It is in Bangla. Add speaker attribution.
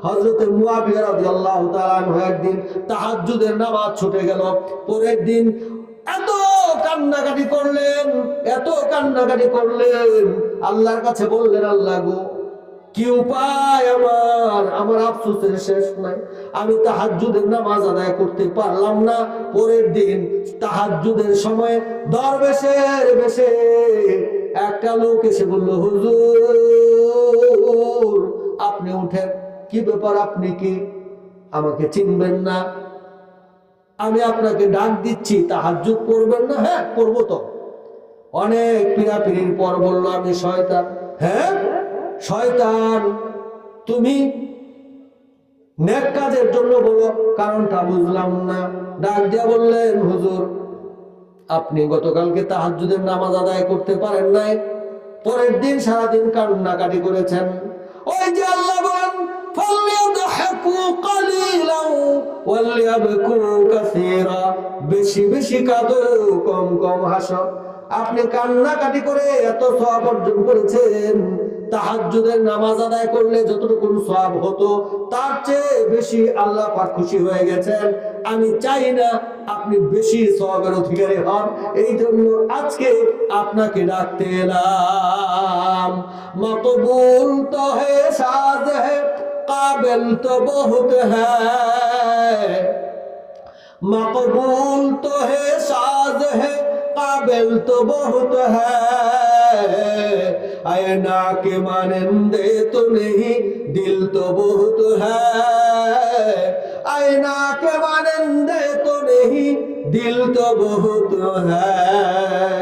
Speaker 1: হযরত মুয়াবিয়া রাদিয়াল্লাহু তাআলা আনহু একদিন তাহাজ্জুদের নামাজ ছুটে গেল। পরের দিন এত কান্নাকাটি করলেন, এত কান্নাকাটি করলেন, আল্লাহর কাছে বললেন, আল্লাহ গো, কি উপায় আমার আফসোসের শেষ নাই। আমি তাহাজ্জুদের নামাজ আদায় করতে পারলাম না। পরের দিন তাহাজ্জুদের সময় দরবেশের বেশে একটা লোক এসে বলল, হুজুর আপনি উঠেন। কি ব্যাপার, আপনি কি আমাকে চিনবেন না? আমি আপনাকে ডাক দিচ্ছি, তাহাজ্জুদ পড়বেন না? হ্যাঁ পড়বো তো। অনেক পীড়াপিড়ির পর বলল, আমি শয়তান। হ্যাঁ শয়তান? তুমি নেক কাজের জন্য বলো, কারণটা বুঝলাম না। ডাক দিয়া বললেন, হুজুর আপনি গতকালকে তাহাজ্জুদের নামাজ আদায় করতে পারেন নাই, পরের দিন সারাদিন কান্নাকাটি করেছেন। ওই যে আল্লাহ বলেন, ফালইয়াদহাকু কালিলান ওয়ালইয়াবকু কাসীরা, বেশি বেশি কাঁদো, কম কম হাসো। আপনি কান্নাকাটি করে এত সওয়াব অর্জন করেছেন। তাহাজ্জুদের নামাজ আদায় করলে যতটুকু সওয়াব হতো তার চেয়ে বেশি আল্লাহ পাক খুশি হয়ে গেছেন। আমি চাই না আপনি বেশি সওয়াবের অধিকারী হন, এই জন্য আজকে আপনাকে ডাকতে এলাম। মকবুল তো হে সাজ হে, কাবিল তো বহুত হ্যায়। मकबूल तो है साज है, काबिल तो बहुत है। आईना के मानंदे तो नहीं, दिल तो बहुत है। आईना के मानंदे तो नहीं, दिल तो बहुत है।